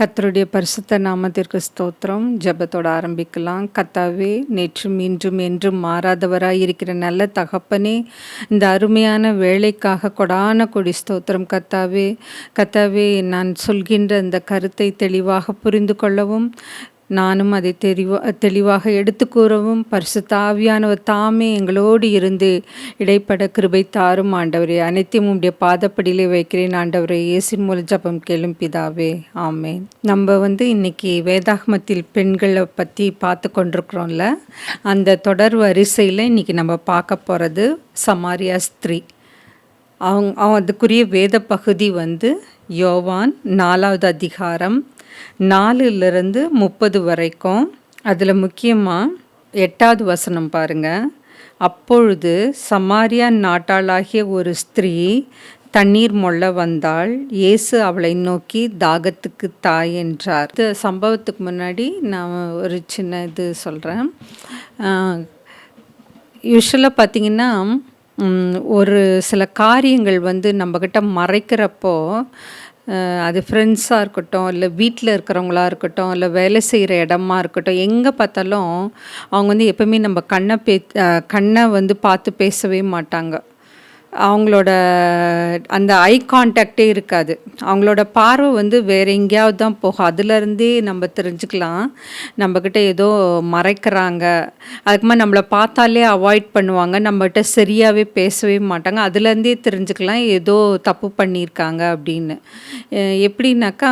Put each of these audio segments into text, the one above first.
கர்த்தருடைய பரிசுத்த நாமத்திற்கு ஸ்தோத்திரம். ஜெபத்தோட ஆரம்பிக்கலாம். கர்த்தாவே, நேற்றும் இன்றும் என்றும் மாறாதவராய் இருக்கிற நல்ல தகப்பனே, இந்த அருமையான வேலைக்காக கொடான கொடி ஸ்தோத்திரம். கர்த்தாவே, கர்த்தாவே, நான் சொல்கின்ற இந்த கருத்தை தெளிவாக புரிந்து கொள்ளவும், நானும் அதை தெளிவாக எடுத்து கூறவும் பரிசுத்த ஆவியானவர் தாமே எங்களோடு இருந்து இடைப்பட கிருபை தாரும் ஆண்டவரே. அனைத்தையும் உடைய பாதப்படியிலே வைக்கிறேன் ஆண்டவரே. இயேசுவின் மூலம் ஜெபம் கேளும் பிதாவே, ஆமேன். நம்ம இன்னைக்கு வேதாகமத்தில் பெண்களை பற்றி பார்த்து கொண்டிருக்கிறோம்ல, அந்த தொடர் வரிசையில் இன்னைக்கு நம்ம பார்க்க போகிறது சமாரியா ஸ்திரீ. அதுக்குரிய வேத பகுதி யோவான் 4வது அதிகாரம் 4லிருந்து 30 வரைக்கும். அதில் முக்கியமாக 8வது வசனம் பாருங்கள். அப்பொழுது சமாரியா நாட்டாளாகிய ஒரு ஸ்திரீ தண்ணீர் மொள்ள வந்தாள். இயேசு அவளை நோக்கி தாகத்துக்கு தாய் என்றார். இந்த சம்பவத்துக்கு முன்னாடி நான் ஒரு சின்ன இது சொல்கிறேன். யூஸ்வலாக பார்த்திங்கன்னா ஒரு சில காரியங்கள் நம்மக்கிட்ட மறைக்கிறப்போ, அது ஃப்ரெண்ட்ஸாக இருக்கட்டும், இல்லை வீட்டில் இருக்கிறவங்களா இருக்கட்டும், இல்லை வேலை செய்கிற இடமா இருக்கட்டும், எங்கே பார்த்தாலும் அவங்க எப்போவுமே நம்ம கண்ணை பார்த்து பேசவே மாட்டாங்க. அவங்களோட அந்த ஐ கான்டாக்டே இருக்காது. அவங்களோட பார்வை வேறு எங்கேயாவது தான் போகும். அதுலேருந்தே நம்ம தெரிஞ்சுக்கலாம் நம்மக்கிட்ட ஏதோ மறைக்கிறாங்க. அதுக்குமா நம்மளை பார்த்தாலே அவாய்ட் பண்ணுவாங்க, நம்மகிட்ட சரியாகவே பேசவே மாட்டாங்க. அதுலேருந்தே தெரிஞ்சுக்கலாம் ஏதோ தப்பு பண்ணியிருக்காங்க அப்படின்னு. எப்படின்னாக்கா,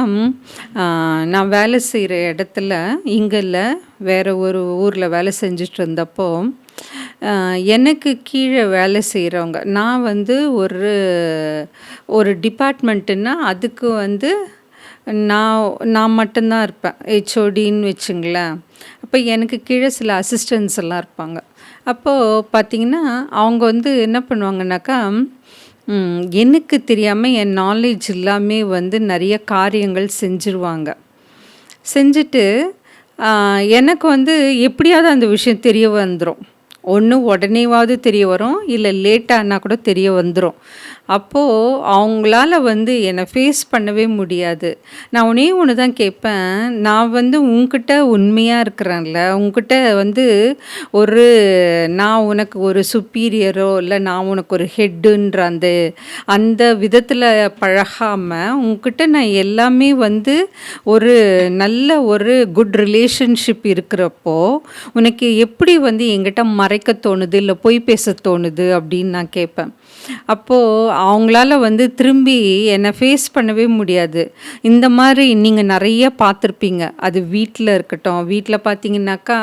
நான் வேலை செய்கிற இடத்துல இங்கே இல்லை, வேறு ஒரு ஊரில் வேலை செஞ்சுட்டு இருந்தப்போ, எனக்கு கீழே வேலை செய்கிறவங்க, நான் ஒரு டிபார்ட்மெண்ட்டுன்னா அதுக்கு நான் மட்டும்தான் இருப்பேன், ஹெச்ஓடின்னு வச்சுங்களேன். அப்போ எனக்கு கீழே சில அசிஸ்டன்ஸ் எல்லாம் இருப்பாங்க. அப்போது பார்த்திங்கன்னா அவங்க என்ன பண்ணுவாங்கனாக்கா, எனக்கு தெரியாமல் என் நாலேஜ் இல்லாமல் நிறைய காரியங்கள் செஞ்சுருவாங்க. செஞ்சுட்டு எனக்கு எப்படியாவது அந்த விஷயம் தெரிய வந்துடும். ஒன்று உடனேவாவது தெரிய வரும், இல்லை லேட்டானா கூட தெரிய வந்துடும். அப்போது அவங்களால என்னை ஃபேஸ் பண்ணவே முடியாது. நான் ஒன்று தான் கேட்பேன், நான் உன்கிட்ட உண்மையாக இருக்கிறேன்ல, உன்கிட்ட நான் உனக்கு ஒரு சுப்பீரியரோ இல்லை நான் உனக்கு ஒரு ஹெட்டுன்ற அந்த விதத்தில் பழகாமல், உன்கிட்ட நான் எல்லாமே ஒரு நல்ல ஒரு குட் ரிலேஷன்ஷிப் இருக்கிறப்போ உனக்கு எப்படி என்கிட்ட மறைக்க தோணுது, இல்லை பொய் பேச தோணுது அப்படின்னு நான் கேட்பேன். அப்போது அவங்களால திரும்பி என்னை ஃபேஸ் பண்ணவே முடியாது. இந்த மாதிரி நீங்கள் நிறைய பார்த்துருப்பீங்க. அது வீட்டில் இருக்கட்டும், வீட்டில் பார்த்தீங்கன்னாக்கா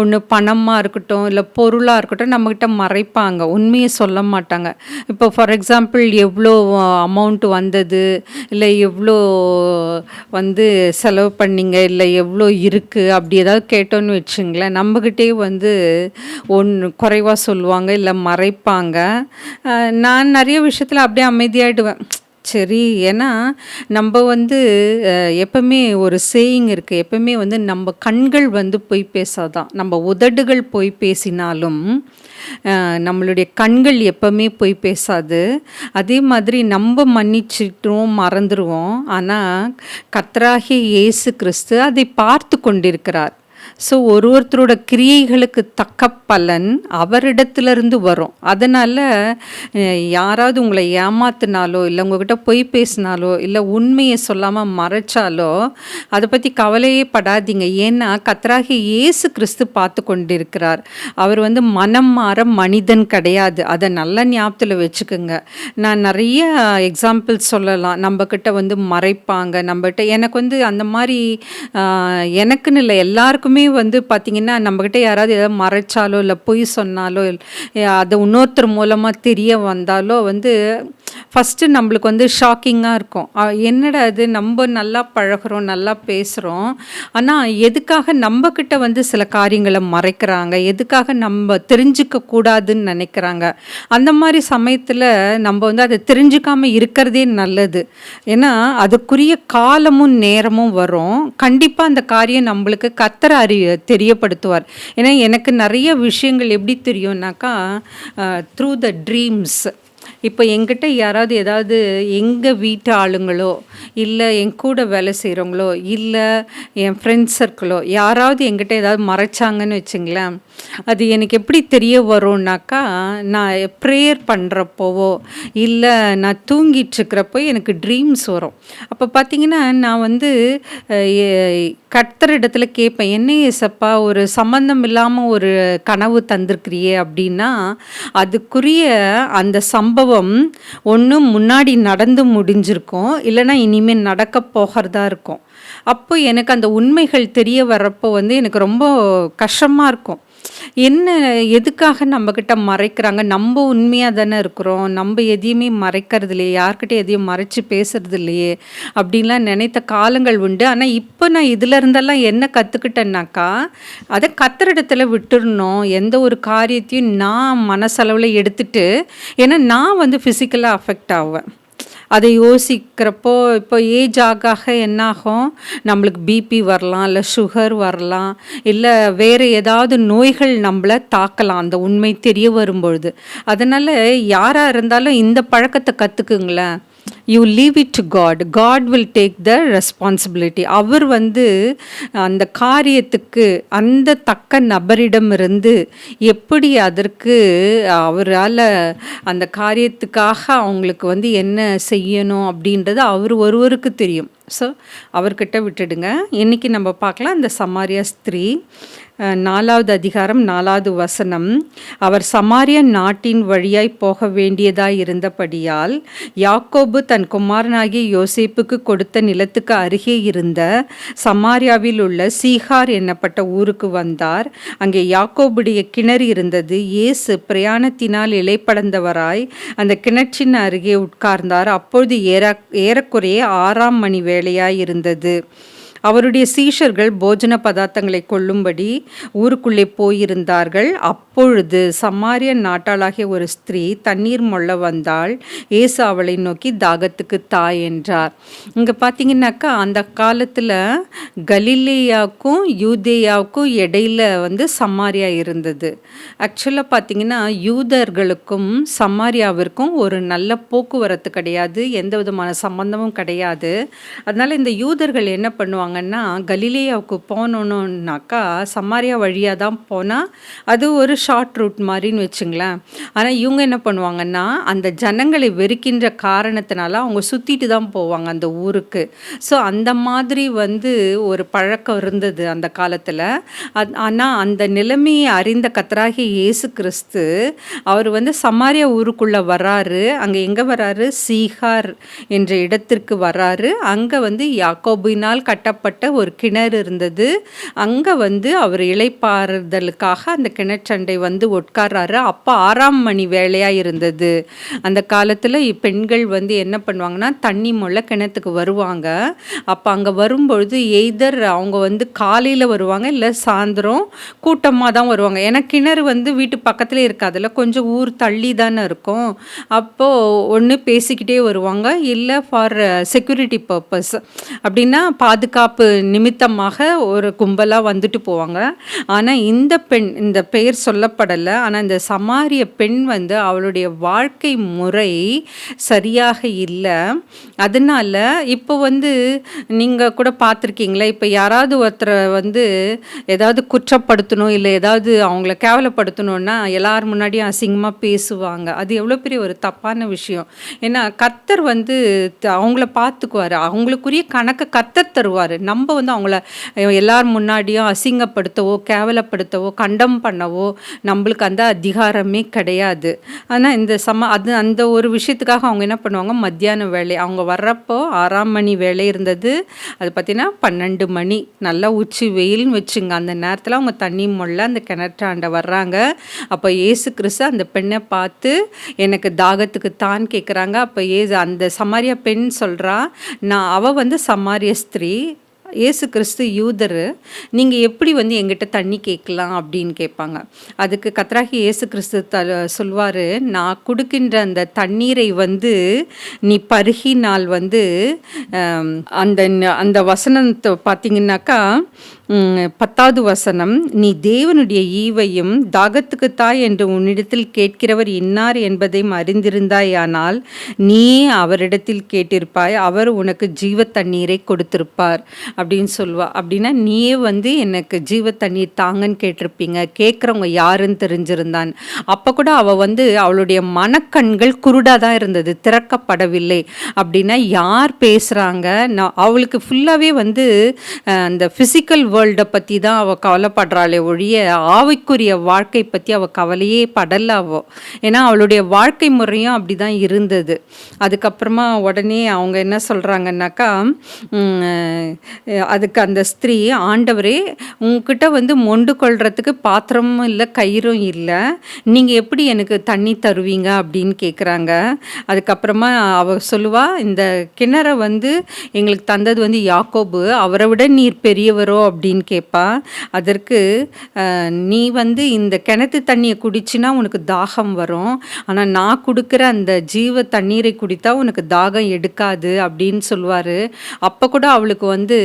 ஒன்று பணமாக இருக்கட்டும், இல்லை பொருளாக இருக்கட்டும், நம்மக்கிட்ட மறைப்பாங்க, உண்மையை சொல்ல மாட்டாங்க. இப்போ ஃபார் எக்ஸாம்பிள் எவ்வளோ அமௌண்ட் வந்தது, இல்லை எவ்வளோ செலவு பண்ணிங்க, இல்லை எவ்வளோ இருக்குது, அப்படி ஏதாவது கேட்டோன்னு வச்சுங்களேன், நம்மக்கிட்டே ஒன்று குறைவாக சொல்லுவாங்க, இல்லை மறைப்பாங்க. நான் நிறைய விஷயத்தில் அப்படியே அமைதியாகிடுவேன். சரி, ஏன்னா நம்ம எப்பவுமே ஒரு சேயிங் இருக்குது, எப்பவுமே நம்ம கண்கள் பொய் பேசாதான், நம்ம உதடுகள் பொய் பேசினாலும் நம்மளுடைய கண்கள் எப்பவுமே பொய் பேசாது. அதே மாதிரி நம்ம மன்னிச்சிட்டோம், மறந்துடுவோம். ஆனால் கர்த்தராகிய இயேசு கிறிஸ்து அதை பார்த்து கொண்டிருக்கிறார். ஸோ ஒருத்தரோட கிரியைகளுக்கு தக்க பலன் அவரிடத்துலேருந்து வரும். அதனால் யாராவது உங்களை ஏமாத்தினாலோ, இல்லை உங்கள்கிட்ட பொய் பேசினாலோ, இல்லை உண்மையை சொல்லாமல் மறைச்சாலோ அதை பற்றி கவலையே படாதீங்க. ஏன்னா கர்த்தராகிய இயேசு கிறிஸ்து பார்த்து கொண்டிருக்கிறார். அவர் மனம் மாற மனிதன் கிடையாது. அதை நல்ல ஞாபகத்தில் வச்சுக்கோங்க. நான் நிறைய எக்ஸாம்பிள் சொல்லலாம். நம்மக்கிட்ட மறைப்பாங்க, நம்மகிட்ட எனக்கு அந்த மாதிரி எனக்குன்னு இல்லை, எல்லாருக்குமே பார்த்திங்கன்னா நம்மக்கிட்ட யாராவது ஏதாவது மறைச்சாலோ, இல்லை பொய் சொன்னாலோ, அதை இன்னொருத்தர் மூலமாக தெரிய வந்தாலோ ஃபஸ்ட்டு நம்மளுக்கு ஷாக்கிங்காக இருக்கும். என்னடா இது, நம்ம நல்லா பழகிறோம், நல்லா பேசுகிறோம், ஆனால் எதுக்காக நம்மக்கிட்ட சில காரியங்களை மறைக்கிறாங்க, எதுக்காக நம்ம தெரிஞ்சிக்க கூடாதுன்னு நினைக்கிறாங்க. அந்த மாதிரி சமயத்தில் நம்ம அதை தெரிஞ்சுக்காமல் இருக்கிறதே நல்லது. ஏன்னா அதுக்குரிய காலமும் நேரமும் வரும். கண்டிப்பாக அந்த காரியம் நம்மளுக்கு கர்த்தர் தெரியப்படுத்துவார். ஏன்னா எனக்கு நிறைய விஷயங்கள் எப்படி தெரியும்னாக்கா, த்ரூ த ட்ரீம்ஸ். இப்போ என்கிட்ட யாராவது ஏதாவது எங்க வீட்டு ஆளுங்களோ, இல்ல என் கூட வேலை செய்றவங்களோ, இல்ல என் ஃப்ரெண்ட்ஸ் சர்க்கிளோ யாராவது என்கிட்ட ஏதாவது மறைச்சாங்கன்னு வச்சுங்களேன், அது எனக்கு எப்படி தெரிய வரும்னாக்கா, நான் ப்ரேயர் பண்றப்போவோ, இல்ல நான் தூங்கிட்டுருக்கிறப்போ எனக்கு ட்ரீம்ஸ் வரும். அப்போ பார்த்தீங்கன்னா, நான் வந்து அ எ கர்த்தரிடத்துல கேட்பேன், "என்ன ஏசப்பா ஒரு சம்மந்தம் இல்லாம ஒரு கனவு தந்திருக்கிறியே" அப்படின்னா, அதுக்குரிய அந்த சம்பவம் ஒண்ணு முன்னாடி நடந்து முடிஞ்சிருக்கும், இல்லன்னா இனிமே நடக்கப் போகிறதா இருக்கும். அப்போ எனக்கு அந்த உண்மைகள் தெரிய வர்றப்போ வந்து எனக்கு ரொம்ப கஷ்டமா இருக்கும். என்ன எதுக்காக நம்மகிட்ட மறைக்கிறாங்க? நம்ப உண்மையா தானே இருக்கிறோம். நம்ப எதையுமே மறைக்கிறது இல்லையே, யார்கிட்டயும் எதையும் மறைச்சு பேசுறது இல்லையே, அப்படின்லாம் நினைத்த காலங்கள் உண்டு. ஆனா, இப்ப நான் இதுல இருந்தெல்லாம் என்ன கத்துக்கிட்டேன்னாக்கா, அத கர்த்தரிடத்துல விட்டுறணும். எந்த ஒரு காரியத்தையும் நான் மனசளவுல எடுத்துட்டு ஏன்னா நான் வந்து ஃபிசிக்கலா அஃபெக்ட் ஆவேன். அதை யோசிக்கிறப்போ, இப்போ ஏஜ் ஆக ஆக என்னாகும், நம்மளுக்கு பிபி வரலாம், இல்ல சுகர் வரலாம், இல்ல வேற ஏதாவது நோய்கள் நம்மள தாக்கலாம், அந்த உண்மை தெரிய வரும்பொழுது. அதனால யாரா இருந்தாலும் இந்த பழக்கத்த கத்துக்குங்களேன். You leave it to God. God will take the responsibility. அவர் வந்து அந்த காரியத்துக்கு அந்த தக்க நபரிடமிருந்து எப்படி அதற்கு அவரால அந்த காரியத்துக்காக அவங்களுக்கு வந்து என்ன செய்யணும் அப்படின்றது அவர் ஒருவருக்கு தெரியும். ஸோ அவர்கிட்ட விட்டுடுங்க. இன்னைக்கு நம்ம பார்க்கலாம் அந்த சமாரியா ஸ்திரீ 4வது அதிகாரம் 4வது வசனம். அவர் சமாரியா நாட்டின் வழியாய் போக வேண்டியதாய் இருந்தபடியால் யாக்கோபு தன் குமாரனாகிய யோசேப்புக்கு கொடுத்த நிலத்துக்கு அருகே இருந்த சமாரியாவில் உள்ள சீகார் என்னப்பட்ட ஊருக்கு வந்தார். அங்கே யாக்கோபுடைய கிணறு இருந்தது. இயேசு பிரயாணத்தினால் இளைப்படந்தவராய் அந்த கிணற்றின் அருகே உட்கார்ந்தார். அப்பொழுது ஏறக்குறைய 6ஆம் மணி வேளையாய் இருந்தது. அவருடைய சீஷர்கள் போஜன பதார்த்தங்களை கொள்ளும்படி ஊருக்குள்ளே போயிருந்தார்கள். அப்பொழுது சமாரிய நாட்டாளாகிய ஒரு ஸ்திரீ தண்ணீர் மொள்ள வந்தாள். இயேசு அவளை நோக்கி தாகத்துக்கு தாய் என்றார். இங்கே பார்த்தீங்கன்னாக்கா அந்த காலத்தில் கலிலேயாவுக்கும் யூதேயாவுக்கும் இடையில வந்து சமாரியா இருந்தது. ஆக்சுவலாக பார்த்தீங்கன்னா யூதர்களுக்கும் சமாரியாவிற்கும் ஒரு நல்ல போக்குவரத்து கிடையாது, எந்த விதமான சம்பந்தமும் கிடையாது. அதனால இந்த யூதர்கள் என்ன பண்ணுவாங்க, கலிலேயாவுக்கு போகணுன்னாக்கா சமாரியா வழியாக தான் போனால் அது ஒரு ஷார்ட் ரூட் மாதிரின்னு வச்சுங்களேன். ஆனால் இவங்க என்ன பண்ணுவாங்கன்னா, அந்த ஜனங்களை வெறுக்கின்ற காரணத்தினால அவங்க சுற்றிட்டு தான் போவாங்க அந்த ஊருக்கு. ஸோ அந்த மாதிரி வந்து ஒரு பழக்கம் இருந்தது அந்த காலத்தில். ஆனால் அந்த நிலைமையை அறிந்த கர்த்தராகிய இயேசு கிறிஸ்து அவர் வந்து சமாரியா ஊருக்குள்ளே வராரு. அங்கே எங்கே வராரு? சீகார் என்ற இடத்திற்கு வராரு. அங்கே வந்து யாக்கோபினால் கட்டப்பட்ட ஒரு கிணறு இருந்தது. அங்கே வந்து அவர் இளைப்பாறுதலுக்காக அந்த கிணற்றண்டை வந்து உட்கார்றாரு. அப்போ 6ஆம் மணி வேலையாக இருந்தது. அந்த காலத்தில் பெண்கள் வந்து என்ன பண்ணுவாங்கன்னா, தண்ணி மொள்ள கிணத்துக்கு வருவாங்க. அப்போ அங்கே வரும்பொழுது எய்தர் அவங்க வந்து காலையில் வருவாங்க, இல்லை சாயந்தரம் கூட்டமாக தான் வருவாங்க. ஏன்னா கிணறு வந்து வீட்டு பக்கத்துலேயே இருக்காதுல்ல, கொஞ்சம் ஊர் தள்ளி தானே இருக்கும். அப்போது ஒன்று பேசிக்கிட்டே வருவாங்க, இல்லை ஃபார் செக்யூரிட்டி பர்பஸ் அப்படின்னா பாதுகாப்பு நிமித்தமாக ஒரு கும்பலாக வந்துட்டு போவாங்க. ஆனால் இந்த பெயர் சொல்லப்படலை. ஆனால் இந்த சமாரிய பெண் வந்து அவளுடைய வாழ்க்கை முறை சரியாக இல்லை. அதனால இப்போ வந்து நீங்கள் கூட பார்த்துருக்கீங்களா, இப்போ யாராவது ஒருத்தரை வந்து ஏதாவது குற்றப்படுத்தணும், இல்லை ஏதாவது அவங்கள கேவலப்படுத்தணும்னா எல்லார் முன்னாடியும் அசிங்கமாக பேசுவாங்க. அது எவ்வளோ பெரிய ஒரு தப்பான விஷயம். ஏன்னா கர்த்தர் வந்து அவங்கள பார்த்துக்குவார், அவங்களுக்குரிய கணக்கை கர்த்தர் தருவார். நம்ம வந்து அவங்கள எல்லார் முன்னாடியும் அசிங்கப்படுத்தவோ கேவலப்படுத்தவோ கண்டம் பண்ணவோ நம்மளுக்கு அந்த அதிகாரமே கிடையாது. ஆனால் அந்த ஒரு விஷயத்துக்காக அவங்க என்ன பண்ணுவாங்க, மத்தியான வேலை அவங்க வர்றப்போ 6ஆம் மணி வேலை இருந்தது. அது பார்த்தீங்கன்னா 12 மணி நல்லா உச்சி வெயில்னு வச்சுங்க. அந்த நேரத்தில் அவங்க தண்ணி மொள்ள அந்த கிணற்றாண்ட வர்றாங்க. அப்போ இயேசு கிறிஸ்து அந்த பெண்ணை பார்த்து எனக்கு தாகத்துக்கு தான் கேட்குறாங்க. அப்போ அந்த சமாரியா பெண் சொல்கிறா, அவள் வந்து சமாரிய ஸ்திரீ, இயேசு கிறிஸ்து யூதர், நீங்கள் எப்படி வந்து எங்கிட்ட தண்ணி கேட்கலாம் அப்படின்னு கேட்பாங்க. அதுக்கு கர்த்தராகிய இயேசு கிறிஸ்து சொல்வார், நான் கொடுக்கின்ற அந்த தண்ணீரை வந்து நீ பருகினால் வந்து அந்த அந்த வசனத்தை பார்த்தீங்கன்னாக்கா 10வது வசனம், நீ தேவனுடைய ஈவையும் தாகத்துக்கு தாய் என்று உன்னிடத்தில் கேட்கிறவர் இன்னார் என்பதையும் அறிந்திருந்தாயானால் நீயே அவரிடத்தில் கேட்டிருப்பாய், அவர் உனக்கு ஜீவ தண்ணீரை கொடுத்திருப்பார் அப்படின்னு சொல்லுவா. அப்படின்னா நீயே வந்து எனக்கு ஜீவ தண்ணீர் தாங்கன்னு கேட்டிருப்பீங்க, கேட்குறவங்க யாருன்னு தெரிஞ்சிருந்தான். அப்போ கூட அவள் வந்து அவளுடைய மனக்கண்கள் குருடாக தான் இருந்தது, திறக்கப்படவில்லை. அப்படின்னா யார் பேசுகிறாங்க, நான் அவளுக்கு ஃபுல்லாகவே வந்து அந்த ஃபிசிக்கல் வேர்ல்டை பற்றி தான் அவள் கவலைப்படுறாளே ஒழிய ஆவிக்குரிய வாழ்க்கை பற்றி அவள் கவலையே படலை அவள். ஏன்னா அவளுடைய வாழ்க்கை முறையும் அப்படி தான் இருந்தது. அதுக்கப்புறமா உடனே அவங்க என்ன சொல்கிறாங்கன்னாக்கா, அதுக்கு அந்த ஸ்திரீ, ஆண்டவரே உங்ககிட்ட வந்து மொண்டு கொள்றதுக்கு பாத்திரமும் இல்லை கயிறும் இல்லை, நீங்கள் எப்படி எனக்கு தண்ணி தருவீங்க அப்படின்னு கேட்குறாங்க. அதுக்கப்புறமா அவ சொல்லுவா, இந்த கிணறை வந்து எங்களுக்கு தந்தது வந்து யாக்கோபு, அவரை விட நீர் பெரியவரோ அப்படின்னு கேட்பா. அதற்கு நீ வந்து இந்த கிணத்து தண்ணியை குடிச்சின்னா உனக்கு தாகம் வரும், ஆனால் நான் கொடுக்குற அந்த ஜீவ தண்ணீரை குடித்தா உனக்கு தாகம் எடுக்காது அப்படின்னு சொல்லுவார். அப்போ கூட அவளுக்கு வந்து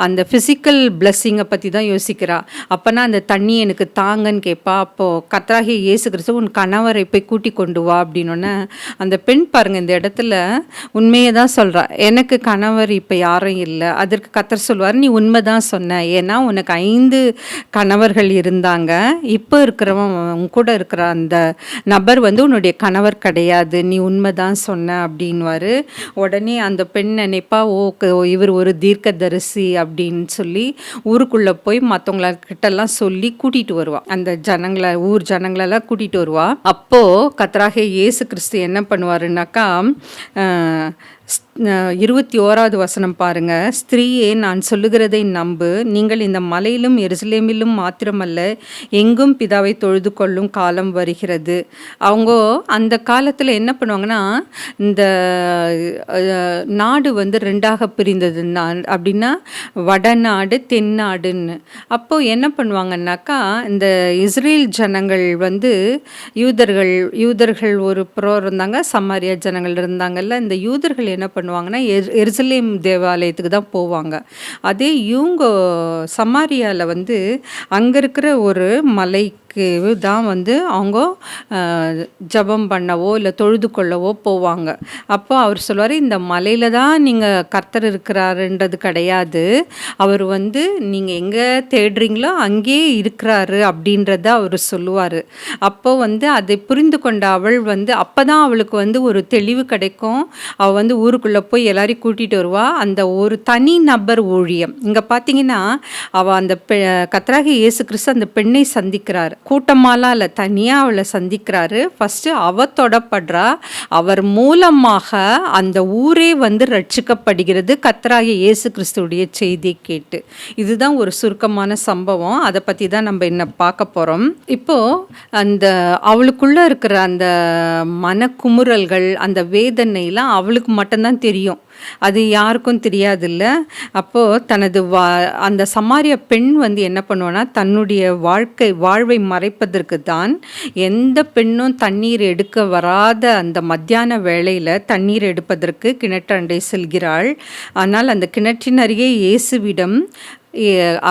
அந்த ஃபிசிக்கல் பிளஸ்ஸிங்கை பற்றி தான் யோசிக்கிறா. அப்போனா அந்த தண்ணி எனக்கு தாங்கன்னு கேட்பா. அப்போது கர்த்தராகிய இயேசு கிறிஸ்து உன் கணவரை போய் கூட்டி கொண்டு வா அப்படின்னோடனே அந்த பெண் பாருங்கள் இந்த இடத்துல உண்மையை தான் சொல்கிறா, எனக்கு கணவர் இப்போ யாரும் இல்லை. அதற்கு கர்த்தர் சொல்வார், நீ உண்மை தான் சொன்ன, ஏன்னா உனக்கு 5 கணவர்கள் இருந்தாங்க, இப்போ இருக்கிறவன் உன் கூட இருக்கிற அந்த நபர் வந்து உன்னுடைய கணவர் கிடையாது, நீ உண்மை தான் சொன்ன அப்படின்வாரு. உடனே அந்த பெண் நினைப்பா, இவர் ஒரு தீர்க்கதரிசி அப்படின்னு சொல்லி ஊருக்குள்ளே போய் மற்றவங்கக்கிட்டெல்லாம் சொல்லி கூட்டிகிட்டு வருவா, அந்த ஜனங்களை, ஊர் ஜனங்களெல்லாம் கூட்டிகிட்டு வருவா. அப்போது கர்த்தராகிய இயேசு கிறிஸ்து என்ன பண்ணுவாருன்னாக்கா, 21வது வசனம் பாருங்க, ஸ்திரீயே நான் சொல்லுகிறதை நம்பு, நீங்கள் இந்த மலையிலும் எருசலேமிலும் மாத்திரமல்ல எங்கும் பிதாவை தொழுது கொள்ளும் காலம் வருகிறது. அவங்க அந்த காலத்தில் என்ன பண்ணுவாங்கன்னா, இந்த நாடு வந்து 2ஆக பிரிந்தது அப்படின்னா வடநாடு தென்னாடுன்னு. அப்போது என்ன பண்ணுவாங்கன்னாக்கா, இந்த இஸ்ரேல் ஜனங்கள் வந்து யூதர்கள் ஒரு புறம் இருந்தாங்க, சமாரியா ஜனங்கள் இருந்தாங்கல்ல. இந்த யூதர்கள் என்ன பண்ணுவாங்கன்னா எருசலேம் தேவாலயத்துக்கு தான் போவாங்க. அதே இவங்க சமாரியாவில் வந்து அங்கே இருக்கிற ஒரு மலைக்கு தான் வந்து அவங்க ஜபம் பண்ணவோ இல்லை தொழுது கொள்ளவோ போவாங்க. அப்போ அவர் சொல்லுவார், இந்த மலையில் தான் நீங்கள் கர்த்தர் இருக்கிறாருன்றது கிடையாது, அவர் வந்து நீங்கள் எங்கே தேடுறீங்களோ அங்கேயே இருக்கிறாரு அப்படின்றத அவர் சொல்லுவார். அப்போ வந்து அதை புரிந்து கொண்ட அவள் வந்து அப்போ தான் அவளுக்கு வந்து ஒரு தெளிவு கிடைக்கும். அவள் வந்து ஊருக்குள்ளே போய் எல்லாரையும் கூட்டிகிட்டு வருவா. அந்த ஒரு தனி நபர் ஊழியம் இங்கே பார்த்தீங்கன்னா, அவள் அந்த கர்த்தராகிய இயேசு கிறிஸ்து அந்த பெண்ணை சந்திக்கிறார், கூட்டமாலாம் இல்லை, தனியாக அவளை சந்திக்கிறாரு. ஃபஸ்ட்டு அவ தொடப்படுறா, அவர் மூலமாக அந்த ஊரே வந்து ரட்சிக்கப்படுகிறது கர்த்தராகிய இயேசு கிறிஸ்துடைய செய்தியை கேட்டு. இதுதான் ஒரு சுருக்கமான சம்பவம், அதை பற்றி தான் நம்ம என்ன பார்க்க போகிறோம். இப்போது அந்த அவளுக்குள்ளே இருக்கிற அந்த மனக்குமுறல்கள், அந்த வேதனைலாம் அவளுக்கு மட்டும்தான் தெரியும், அது யாருக்கும் தெரியாதுல்ல. அப்போது அந்த சமாரிய பெண் வந்து என்ன பண்ணுவான்னா, தன்னுடைய வாழ்வை மறைப்பதற்கு தான் எந்த பெண்ணும் தண்ணீர் எடுக்க வராத அந்த மத்தியான வேளையில் தண்ணீர் எடுப்பதற்கு கிணற்றண்டை செல்கிறாள். ஆனால் அந்த கிணற்றின் அருகே இயேசுவிடம்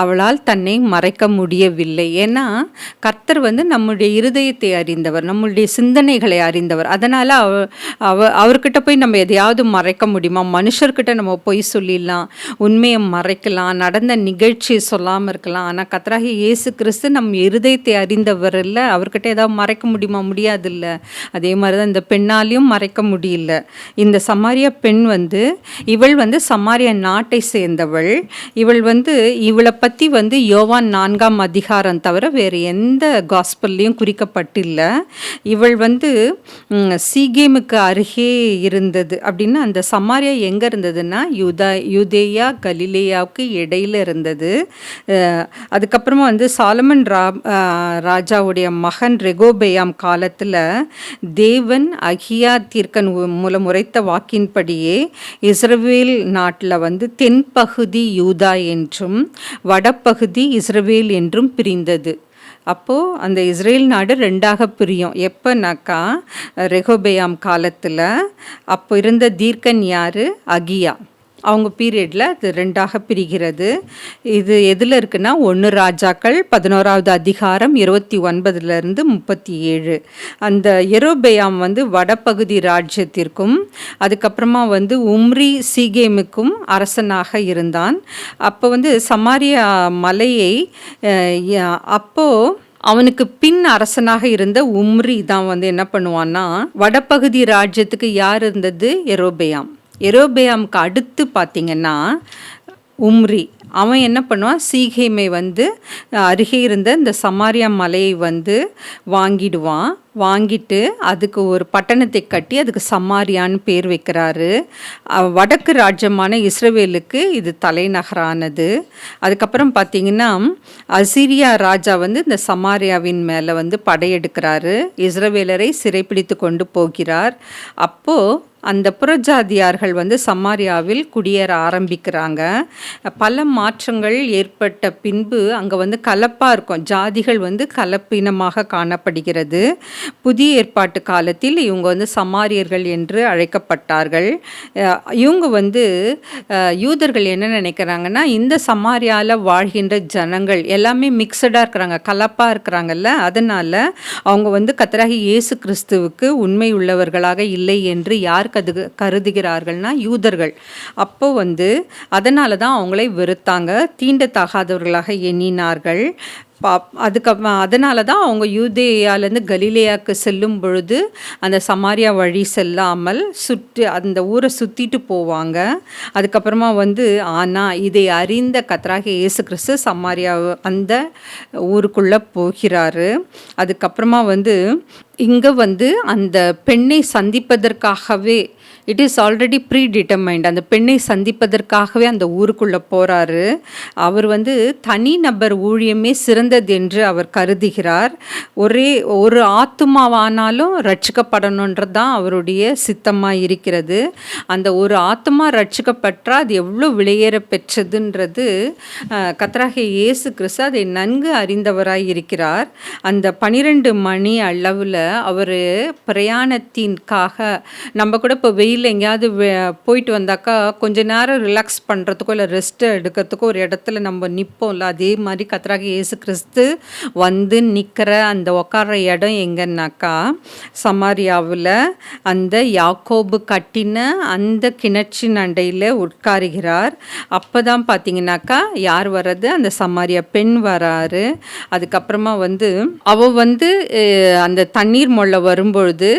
அவளால் தன்னை மறைக்க முடியவில்லை. ஏன்னா கர்த்தர் வந்து நம்முடைய இருதயத்தை அறிந்தவர், நம்முடைய சிந்தனைகளை அறிந்தவர். அதனால் அவர்கிட்ட போய் நம்ம எதையாவது மறைக்க முடியுமா? மனுஷர்கிட்ட நம்ம போய் சொல்லிடலாம், உண்மையை மறைக்கலாம், நடந்த நிகழ்ச்சியை சொல்லாமல் இருக்கலாம். ஆனால் கர்த்தராகிய இயேசு கிறிஸ்து நம் இருதயத்தை அறிந்தவர் இல்லை, அவர்கிட்ட ஏதாவது மறைக்க முடியுமா? முடியாதில்ல. அதே மாதிரி தான் இந்த பெண்ணாலையும் மறைக்க முடியல. இந்த சமாரியா பெண் வந்து இவள் வந்து சமாரியா நாட்டை சேர்ந்தவள். இவள் வந்து இவளை பற்றி வந்து யோவான் 4ஆம் அதிகாரம் தவிர வேறு எந்த காஸ்பல்லையும் குறிக்கப்பட்டில்லை. இவள் வந்து சீகேமுக்கு அருகே இருந்தது. அப்படின்னா அந்த சமாரியா எங்கே இருந்ததுன்னா யூதேயா கலிலேயாவுக்கு இடையில இருந்தது. அதுக்கப்புறமா வந்து சாலமன் ராஜாவுடைய மகன் ரெகோபெயாம் காலத்தில் தேவன் அகியா தீர்க்கன் மூலம் உரைத்த வாக்கின்படியே இஸ்ரவேல் நாட்டில் வந்து தென்பகுதி யூதா என்றும் வடப்பகுதி இஸ்ரவேல் என்றும் பிரிந்தது. அப்போது அந்த இஸ்ரேல் நாடு 2ஆக பிரியும். எப்போனாக்கா ரெகோபெயாம் காலத்தில். அப்போ இருந்த தீர்க்கன் யார்? அகியா. அவங்க பீரியடில் அது 2ஆக பிரிகிறது. இது எதில் இருக்குன்னா 1 ராஜாக்கள் 11வது அதிகாரம் 29லிருந்து 37. அந்த யெரொபெயாம் வந்து வடபகுதி ராஜ்யத்திற்கும் அதுக்கப்புறமா வந்து உம்ரி சீகேமுக்கும் அரசனாக இருந்தான். அப்போ வந்து சமாரியா மலையை அப்போ அவனுக்கு பின் அரசனாக இருந்த உம்ரி தான் வந்து என்ன பண்ணுவான்னா, வடபகுதி ராஜ்யத்துக்கு யார் இருந்தது? யெரொபெயாம். யெரொபெயாமுக்கு அடுத்து பார்த்தீங்கன்னா உம்ரி. அவன் என்ன பண்ணுவான், சீகேமை வந்து அருகே இருந்த இந்த சமாரியா மலையை வந்து வாங்கிடுவான். வாங்கிட்டு அதுக்கு ஒரு பட்டணத்தை கட்டி அதுக்கு சமாரியான்னு பேர் வைக்கிறாரு. வடக்கு ராஜ்யமான இஸ்ரவேலுக்கு இது தலைநகரானது. அதுக்கப்புறம் பார்த்திங்கன்னா அசீரியா ராஜா வந்து இந்த சமாரியாவின் மேலே வந்து படையெடுக்கிறாரு. இஸ்ரவேலரை சிறைப்பிடித்து கொண்டு போகிறார். அப்போது அந்த புறஜாதியார்கள் வந்து சமாரியாவில் குடியேற ஆரம்பிக்கிறாங்க. பல மாற்றங்கள் ஏற்பட்ட பின்பு அங்கே வந்து கலப்பாக இருக்கும், ஜாதிகள் வந்து கலப்பினமாக காணப்படுகிறது. புதிய ஏற்பாட்டு காலத்தில் இவங்க வந்து சமாரியர்கள் என்று அழைக்கப்பட்டார்கள். இவங்க வந்து யூதர்கள் என்ன நினைக்கிறாங்கன்னா, இந்த சமாரியாவில் வாழ்கின்ற ஜனங்கள் எல்லாமே மிக்சடாக இருக்கிறாங்க, கலப்பாக இருக்கிறாங்கல்ல, அதனால் அவங்க வந்து கர்த்தராகிய இயேசு கிறிஸ்துவுக்கு உண்மை உள்ளவர்களாக இல்லை என்று யார் கருதுகிறார்கள்னா யூதர்கள். அப்போ வந்து அதனால தான் அவங்களை வெறுத்தாங்க, தீண்டத்தகாதவர்களாக எண்ணினார்கள். அதனால தான் அவங்க யூதேயாலேருந்து கலிலேயாவுக்கு செல்லும் பொழுது அந்த சமாரியா வழி செல்லாமல் அந்த ஊரை சுற்றிட்டு போவாங்க. அதுக்கப்புறமா வந்து ஆனால் இதை அறிந்த கர்த்தராகிய இயேசு கிறிஸ்து சமாரியா அந்த ஊருக்குள்ளே போகிறாரு. அதுக்கப்புறமா வந்து இங்கே வந்து அந்த பெண்ணை சந்திப்பதற்காகவே it is already predetermined, அந்த பெண்ணை சந்திப்பதற்காகவே அந்த ஊருக்குள்ளே போகிறாரு. அவர் வந்து தனிநபர் ஊழியமே சிறந்தது என்று அவர் கருதுகிறார். ஒரு ஆத்துமாவானாலும் ரட்சிக்கப்படணுன்றது தான் அவருடைய சித்தமாக இருக்கிறது. அந்த ஒரு ஆத்துமா ரட்சிக்கப்பட்டால் அது எவ்வளோ விலையேற பெற்றதுன்றது கர்த்தராகிய இயேசு கிறிஸ்து அதை நன்கு அறிந்தவராய் இருக்கிறார். அந்த 12 மணி அளவில் அவர் பிரயாணத்திற்காக, நம்ம கூட இப்போ வெயில் எங்கேயாவது போயிட்டு வந்தாக்கா கொஞ்ச நேரம் ரிலாக்ஸ் பண்ணுறதுக்கோ இல்லை ரெஸ்ட் எடுக்கிறதுக்கோ ஒரு இடத்துல நம்ம நிற்போம்ல, அதே மாதிரி கர்த்தராகிய இயேசு கிறிஸ்து வந்து நிற்கிற அந்த உட்கார்ற இடம் எங்கன்னாக்கா சமாரியாவில் அந்த யாக்கோபு கட்டின அந்த கிணற்றின் அண்டையில் உட்காருகிறார். அப்போ தான் பார்த்தீங்கன்னாக்கா யார் வர்றது, அந்த சமாரியா பெண் வராரு. அதுக்கப்புறமா வந்து அவள் வந்து அந்த தண்ணீர் மொள்ள வரும்பொழுது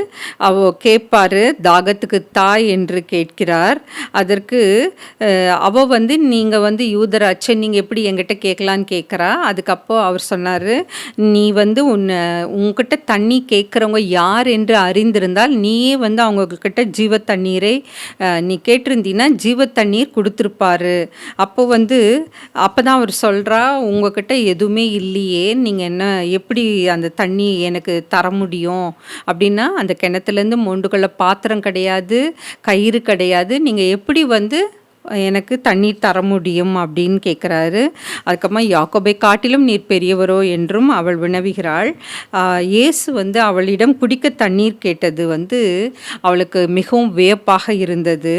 அவள் கேட்பார், தாகத்துக்கு தாய் என்று கேட்கிறார். அதற்கு அவள் வந்து நீங்கள் வந்து யூதராச்சே, நீங்கள் எப்படி என்கிட்ட கேட்கலான்னு கேட்குறா. அதுக்கப்போ அவர் சொன்னார், நீ வந்து உங்ககிட்ட தண்ணி கேட்குறவங்க யார் என்று அறிந்திருந்தால் நீயே வந்து அவங்கக்கிட்ட ஜீவ தண்ணீரை நீ கேட்டிருந்தீன்னா ஜீவ தண்ணீர் கொடுத்துருப்பாரு. அப்போ தான் அவர் சொல்கிறா, உங்ககிட்ட எதுவுமே இல்லையே, நீங்கள் என்ன எப்படி அந்த தண்ணி எனக்கு தர முடியும் அப்படின்னா, அந்த கிணத்துலேருந்து மொண்டுக்குள்ள பாத்திரம் கிடையாது, கயிறு கிடையாது, நீங்கள் எப்படி எனக்கு தண்ணீர் தர முடியும் அப்படின்னு கேட்குறாரு. அதுக்கப்புறமா யாக்கோபை காட்டிலும் நீர் பெரியவரோ என்றும் அவள் வினவுகிறாள். இயேசு அவளிடம் குடிக்க தண்ணீர் கேட்டது அவளுக்கு மிகவும் வியப்பாக இருந்தது.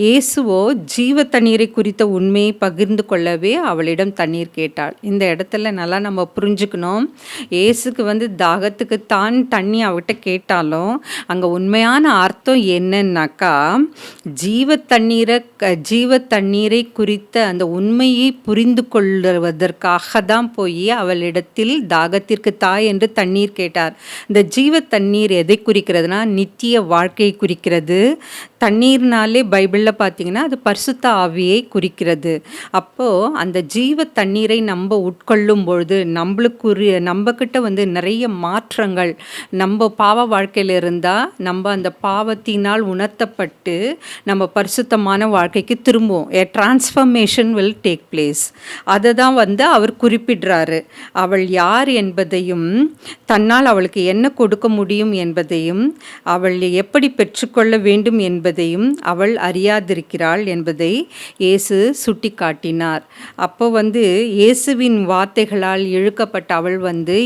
இயேசுவோ ஜீவ தண்ணீரை குறித்த உண்மையை பகிர்ந்து கொள்ளவே அவளிடம் தண்ணீர் கேட்டாள். இந்த இடத்துல நல்லா நம்ம புரிஞ்சுக்கணும், இயேசுக்கு தாகத்துக்கு தான் தண்ணி அவகிட்ட கேட்டாலும் அங்கே உண்மையான அர்த்தம் என்னன்னாக்கா, ஜீவ தண்ணீரை குறித்த அந்த உண்மையை புரிந்து கொள்வதற்காக தான் போய் அவளிடத்தில் தாகத்திற்கு தாய் என்று தண்ணீர் கேட்டார். இந்த ஜீவ தண்ணீர் எதை குறிக்கிறதுனா நித்திய வாழ்க்கையை குறிக்கிறது. தண்ணீர்னாலே பைபிளில் பார்த்தீங்கன்னா அது பரிசுத்த ஆவியை குறிக்கிறது. அப்போது அந்த ஜீவ தண்ணீரை நம்ம உட்கொள்ளும் பொழுது நம்மக்கிட்ட நிறைய மாற்றங்கள், நம்ம பாவ வாழ்க்கையில் இருந்தால் நம்ம அந்த பாவத்தினால் உணர்த்தப்பட்டு நம்ம பரிசுத்தமான வாழ்க்கைக்கு திரும்புவோம். a transformation will take place. அதை தான் அவர் குறிப்பிடுறாரு. அவள் யார் என்பதையும், தன்னால் அவளுக்கு என்ன கொடுக்க முடியும் என்பதையும், அவள் எப்படி பெற்றுக்கொள்ள வேண்டும் என்பதையும் அவள் அறியாதிருக்கிறாள் என்பதை இயேசு சுட்டி காட்டினார். அப்போ இயேசுவின் வார்த்தைகளால் இழுக்கப்பட்ட அவள்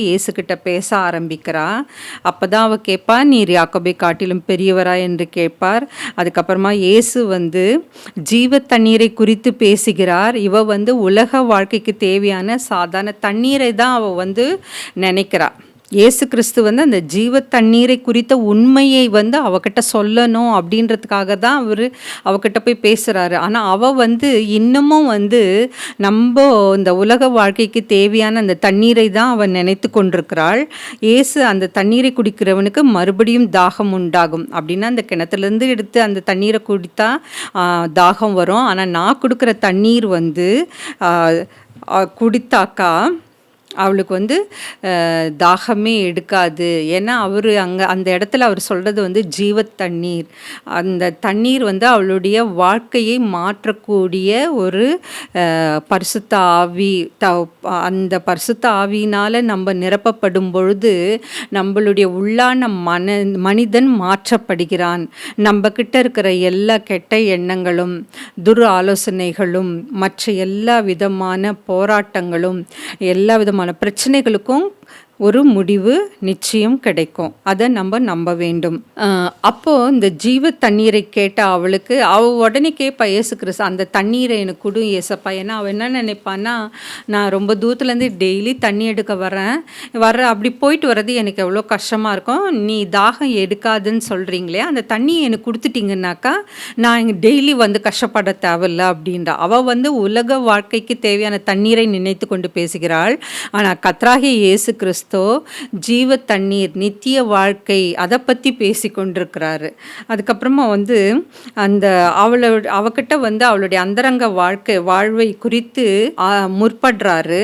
இயேசுக்கிட்ட பேச ஆரம்பிக்கிறா. அப்போ தான் அவள் கேட்பா, நீர் யாக்கோபை காட்டிலும் பெரியவரா என்று கேட்பார். அதுக்கப்புறமா இயேசு ஜீவ ஜீவ தண்ணீரை குறித்து பேசுகிறார். இவ வந்து உலக வாழ்க்கைக்கு தேவையான சாதாரண தண்ணீரை தான் அவ வந்து நினைக்கிறா. இயேசு கிறிஸ்து வந்து அந்த ஜீவ தண்ணீரை குறித்த உண்மையை வந்து அவகிட்ட சொல்லணும் அப்படின்றதுக்காக தான் அவகிட்ட போய் பேசுகிறாரு. ஆனால் அவள் வந்து இன்னமும் வந்து நம்ம இந்த உலக வாழ்க்கைக்கு தேவையான அந்த தண்ணீரை தான் அவன் நினைத்து கொண்டிருக்கிறாள். இயேசு அந்த தண்ணீரை குடிக்கிறவனுக்கு மறுபடியும் தாகம் உண்டாகும் அப்படின்னா அந்த கிணத்துலேருந்து எடுத்து அந்த தண்ணீரை குடித்தா தாகம் வரும். ஆனால் நான் கொடுக்குற தண்ணீர் வந்து குடித்தாக்கா அவளுக்கு வந்து தாகமே எடுக்காது. ஏன்னா அந்த இடத்துல அவர் சொல்கிறது வந்து ஜீவ தண்ணீர். அந்த தண்ணீர் வந்து அவளுடைய வாழ்க்கையை மாற்றக்கூடிய ஒரு பரிசுத்த ஆவி. அந்த பரிசுத்த ஆவியினால் நம்ம நிரப்பப்படும் பொழுது நம்மளுடைய உள்ளான மனிதன் மாற்றப்படுகிறான். நம்ம கிட்ட இருக்கிற எல்லா கெட்ட எண்ணங்களும் ஆலோசனைகளும் மற்ற எல்லா விதமான போராட்டங்களும் எல்லா விதமான பிரச்சனைகளுக்கும் ஒரு முடிவு நிச்சயம் கிடைக்கும். அதை நம்ம நம்ப வேண்டும். அப்போது இந்த ஜீவ தண்ணீரை கேட்ட அவளுக்கு உடனே கேட்பா இயேசு கிறிஸ்து, அந்த தண்ணீரை எனக்கு கொடு ஏசப்பா. ஏன்னா அவள் என்ன நினைப்பான்னா, நான் ரொம்ப தூரத்துலேருந்து டெய்லி தண்ணி எடுக்க வரேன் அப்படி போயிட்டு வர்றது எனக்கு எவ்வளோ கஷ்டமாக இருக்கும். நீ தாகம் எடுக்காதுன்னு சொல்கிறீங்களே, அந்த தண்ணியை எனக்கு கொடுத்துட்டிங்கன்னாக்கா நான் இங்கே டெய்லி வந்து கஷ்டப்பட தேவையில்லை அப்படின்றா. அவள் வந்து உலக வாழ்க்கைக்கு தேவையான தண்ணீரை நினைத்து கொண்டு பேசுகிறாள். ஆனால் கர்த்தராகிய இயேசு கிறிஸ்து ஜீவ தண்ணீர், நித்திய வாழ்க்கை, அதை பற்றி பேசி கொண்டிருக்கிறாரு. அதுக்கப்புறமா வந்து அந்த அவகிட்ட வந்து அவளுடைய அந்தரங்க வாழ்வை குறித்து முற்படுறாரு.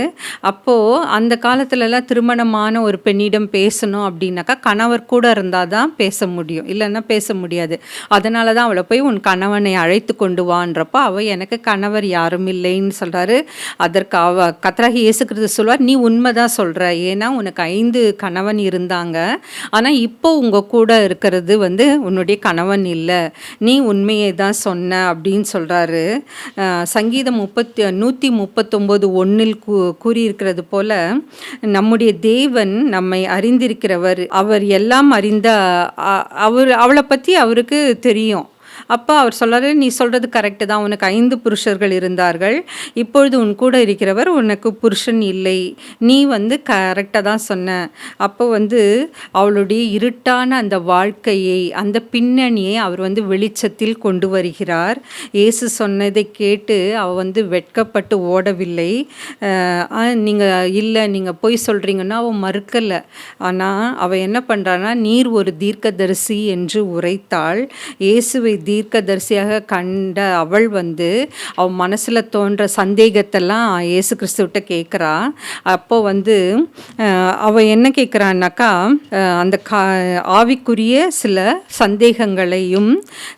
அப்போது அந்த காலத்துலலாம் திருமணமான ஒரு பெண்ணிடம் பேசணும் அப்படின்னாக்கா கணவர் கூட இருந்தால் தான் பேச முடியும், இல்லைன்னா பேச முடியாது. அதனால தான் அவளை போய் உன் கணவனை அழைத்து கொண்டு வான்றப்போ அவள் எனக்கு கணவர் யாரும் இல்லைன்னு சொல்கிறாரு. அதற்கு கர்த்தராகிய இயேசு கிறிஸ்து சொல்வார், நீ உண்மைதான் சொல்கிற. ஏன்னா உனக்கு 5 கணவன் இருந்தாங்க, ஆனால் இப்போ உங்கள் கூட இருக்கிறது வந்து உன்னுடைய கணவன் இல்லை, நீ உண்மையை தான் சொன்ன அப்படின்னு சொல்கிறாரு. சங்கீதம் 139:1 கூறியிருக்கிறது போல நம்முடைய தேவன் நம்மை அறிந்திருக்கிறவர். அவர் எல்லாம் அறிந்த அவளை பற்றி அவருக்கு தெரியும். அப்போ அவர் சொல்கிறாரு, நீ சொல்கிறது கரெக்டு தான், உனக்கு 5 புருஷர்கள் இருந்தார்கள், இப்பொழுது உன் கூட இருக்கிறவர் உனக்கு புருஷன் இல்லை, நீ வந்து கரெக்டாக தான் சொன்ன. அப்போ வந்து அவளுடைய இருட்டான அந்த வாழ்க்கையை, அந்த பின்னணியை அவர் வந்து வெளிச்சத்தில் கொண்டு வருகிறார். இயேசு சொன்னதை கேட்டு அவள் வந்து வெட்கப்பட்டு ஓடவில்லை. நீங்கள் பொய் சொல்கிறீங்கன்னா அவள் மறுக்கலை. ஆனால் அவள் என்ன பண்ணுறான்னா, நீர் ஒரு தீர்க்கதரிசி என்று உரைத்தாள். இயேசுவை தீர்க்கதரிசியாக கண்ட அவள் வந்து அவள் மனசில் தோன்ற சந்தேகத்தெல்லாம் இயேசு கிறிஸ்துவிட்ட கேட்குறா. அப்போ வந்து அவள் என்ன கேட்குறான்னாக்கா, அந்த ஆவிக்குரிய சில சந்தேகங்களையும்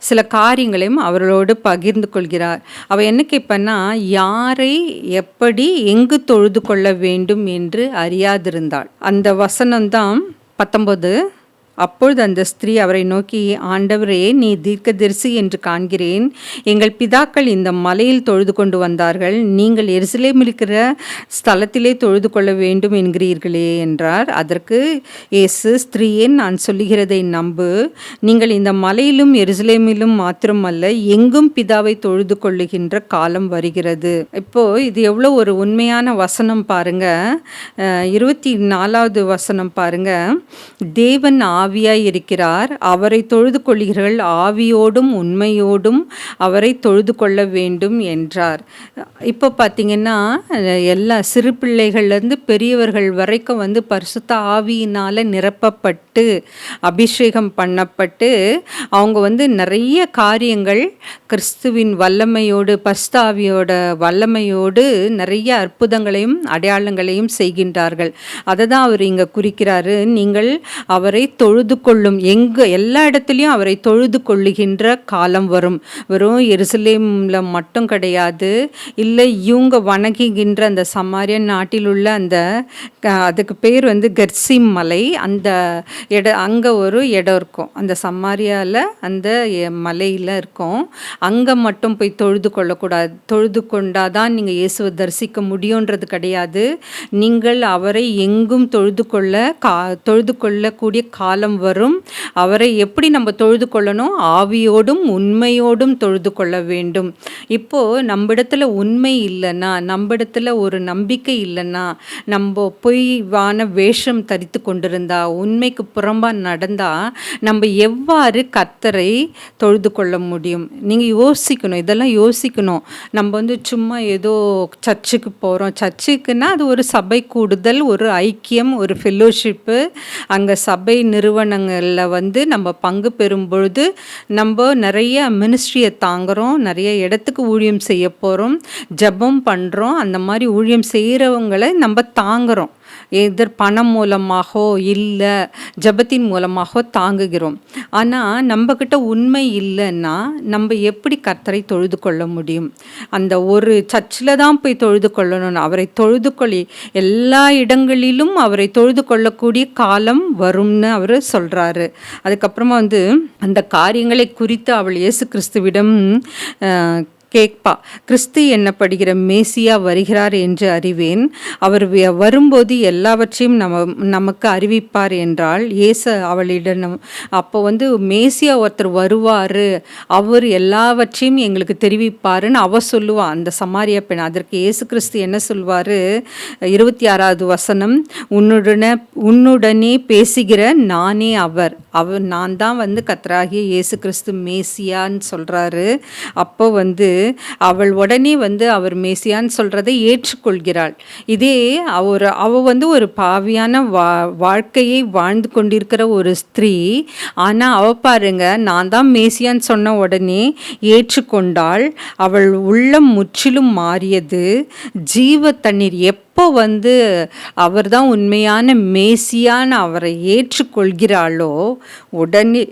சில காரியங்களையும் அவர்களோடு பகிர்ந்து கொள்கிறார். அவள் என்ன கேட்பன்னா, யாரை எப்படி எங்கு தொழுது கொள்ள வேண்டும் என்று அறியாதிருந்தாள். அந்த வசனம்தான் 19. அப்பொழுது அந்த ஸ்திரீ அவரை நோக்கி, ஆண்டவரே, நீ தீர்க்கதரிசி என்று காண்கிறேன். எங்கள் பிதாக்கள் இந்த மலையில் தொழுது கொண்டு வந்தார்கள், நீங்கள் எருசலேமில் இருக்கிற ஸ்தலத்திலே தொழுது கொள்ள வேண்டும் என்கிறீர்களே என்றார். அதற்கு இயேசு, ஸ்திரீயே, நான் சொல்லுகிறதை நம்பு. நீங்கள் இந்த மலையிலும் எருசலேமிலும் மாத்திரமல்ல, எங்கும் பிதாவை தொழுது கொள்ளுகின்ற காலம் வருகிறது. இப்போ இது எவ்வளோ ஒரு உண்மையான வசனம் பாருங்க. 24வது வசனம் பாருங்க. தேவன் ஆவியாய் இருக்கிறார், அவரை தொழுது கொள்கிறவர்கள் ஆவியோடும் உண்மையோடும் அவரை தொழுது கொள்ள வேண்டும் என்றார். இப்போ பார்த்தீங்கன்னா எல்லா சிறு பிள்ளைகள்லேருந்து பெரியவர்கள் வரைக்கும் வந்து பரிசுத்த ஆவியினால் நிரப்பப்பட்டு அபிஷேகம் பண்ணப்பட்டு அவங்க வந்து நிறைய காரியங்கள் கிறிஸ்துவின் வல்லமையோடு, பரிசுத்த ஆவியோட வல்லமையோடு நிறைய அற்புதங்களையும் அடையாளங்களையும் செய்கின்றார்கள். அதை தான் அவர் இங்கே குறிக்கிறாரு. நீங்கள் அவரை தொழுது கொள்ளும், எல்லா இடத்துலையும் அவரை தொழுது கொள்ளுகின்ற காலம் வரும். வெறும் எருசலேமில் மட்டும் கிடையாது, இல்லை இவங்க வணங்குகின்ற அந்த சமாரியன் நாட்டில் உள்ள அதுக்கு பேர் வந்து கெர்சிம் மலை, அந்த அங்கே ஒரு இடம் இருக்கும், அந்த சமாரியாவில் அந்த மலையில் இருக்கும். அங்கே மட்டும் போய் தொழுது கொள்ளக்கூடாது. தொழுது கொண்டாதான் நீங்கள் இயேசுவை தரிசிக்க முடியுன்றது கிடையாது. நீங்கள் அவரை எங்கும் தொழுது கொள்ளக்கூடிய காலம் காலம் வரும். அவரை எப்படி நம்ம தொழுது கொள்ளணும்? ஆவியோடும் உண்மையோடும் தொழுது கொள்ள வேண்டும். இப்போ நம்மிடத்துல உண்மை இல்லைன்னா, நம்மிடத்துல ஒரு நம்பிக்கை இல்லைன்னா, நம்ம பொய்வான வேஷம் தரித்து கொண்டிருந்தா, உண்மைக்கு புறம்பா நடந்தா, நம்ம எவ்வாறு கர்த்தரை தொழுது கொள்ள முடியும்? நீங்க யோசிக்கணும், இதெல்லாம் யோசிக்கணும். நம்ம சும்மா ஏதோ சர்ச்சுக்கு போகிறோம், சர்ச்சுக்குன்னா அது ஒரு சபை கூடுதல், ஒரு ஐக்கியம், ஒரு ஃபெல்லோஷிப்பு. அங்கே சபை நிறுவனங்களில் நம்ம பங்கு பெறும் பொழுது நம்ம நிறைய மினிஸ்ட்ரியை தாங்குகிறோம், நிறைய இடத்துக்கு ஊழியம் செய்ய போகிறோம், ஜெபம் பண்ணுறோம். அந்த மாதிரி ஊழியம் செய்கிறவங்களை நம்ம தாங்குகிறோம். எதர் பணம் மூலமாகவோ இல்லை ஜெபத்தின் மூலமாகவோ தாங்குகிறோம். ஆனால் நம்மக்கிட்ட உண்மை இல்லைன்னா நம்ம எப்படி கர்த்தரை தொழுது கொள்ள முடியும்? அந்த ஒரு சர்ச்சில் தான் போய் தொழுது கொள்ளணும். அவரை தொழுது கொள்ளி எல்லா இடங்களிலும் அவரை தொழுது கொள்ளக்கூடிய காலம் வரும்னு அவர் சொல்கிறாரு. அதுக்கப்புறமா அந்த காரியங்களை குறித்து அவள் இயேசு கிறிஸ்துவிடம் கேட்பா. கிறிஸ்து என்னப்படுகிற மேசியா வருகிறார் என்று அறிவேன். அவர் வரும்போது எல்லாவற்றையும் நமக்கு அறிவிப்பார் என்றால் இயேசு அவளிடம் அப்போ மேசியா ஒருத்தர் வருவார், அவர் எல்லாவற்றையும் எங்களுக்கு தெரிவிப்பாருன்னு அவ சொல்லுவா, அந்த சமாரியா பெண். அதற்கு இயேசு கிறிஸ்து என்ன சொல்வார்? 26வது வசனம், உன்னுடனே பேசுகிற நானே அவர். நான் தான் கர்த்தராகிய இயேசு கிறிஸ்து மேசியான்னு சொல்கிறாரு. அப்போ அவள் உடனே அவர் மேசியான்னு சொல்கிறதை ஏற்றுக்கொள்கிறாள். இதே அவ ஒரு பாவியான வாழ்க்கையை வாழ்ந்து கொண்டிருக்கிற ஒரு ஸ்திரீ. ஆனால் அவ பாருங்க, நான் தான் மேசியான்னு சொன்ன உடனே ஏற்றுக்கொண்டாள். அவள் உள்ளம் முற்றிலும் மாறியது. ஜீவ தண்ணீர் எப்போ அவர் தான் உண்மையான மேசியான்னு அவரை ஏற்றுக்கொள்கிறாளோ உடனே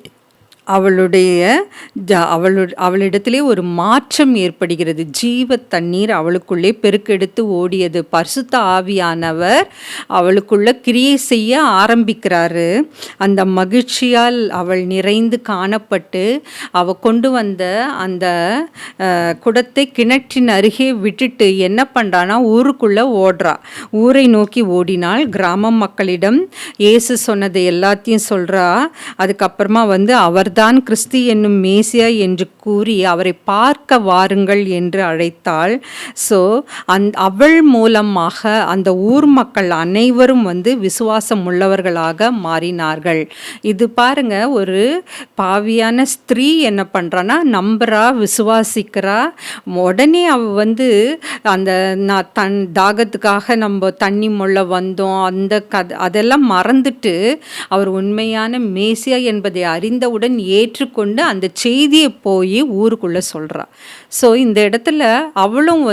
அவளிடத்திலே ஒரு மாற்றம் ஏற்படுகிறது. ஜீவ தண்ணீர் அவளுக்குள்ளே பெருக்கெடுத்து ஓடியது. பரிசுத்த ஆவியானவர் அவளுக்குள்ள கிரியை செய்ய ஆரம்பிக்கிறாரு. அந்த மகிழ்ச்சியால் அவள் நிறைந்து காணப்பட்டு அவள் கொண்டு வந்த அந்த குடத்தை கிணற்றின் அருகே விட்டுட்டு என்ன பண்ணுறான்னா ஊருக்குள்ளே ஓடுறா. ஊரை நோக்கி ஓடினாள். கிராம மக்களிடம் இயேசு சொன்னதை எல்லாத்தையும் சொல்கிறா. அதுக்கப்புறமா அவர்தான் கிறிஸ்து என்னும் மேசியா என்று கூறி அவரை பார்க்க வாருங்கள் என்று அழைத்தாள். ஸோ அவள் மூலமாக அந்த ஊர் மக்கள் அனைவரும் விசுவாசம் உள்ளவர்களாக மாறினார்கள். இது பாருங்க, ஒரு பாவியான ஸ்திரீ என்ன பண்ணுறான்னா நம்புறா, விசுவாசிக்கிறா. உடனே அவ அந்த தன் தாகத்துக்காக நம்ம தண்ணி முள்ள வந்தோம் அந்த அதெல்லாம் மறந்துட்டு அவர் உண்மையான மேசியா என்பதை அறிந்தவுடன் ஏற்றுக்கொண்டு அந்த செய்தியை போய் ஊருக்குள்ளே சொல்கிறா. ஸோ இந்த இடத்துல அவளும்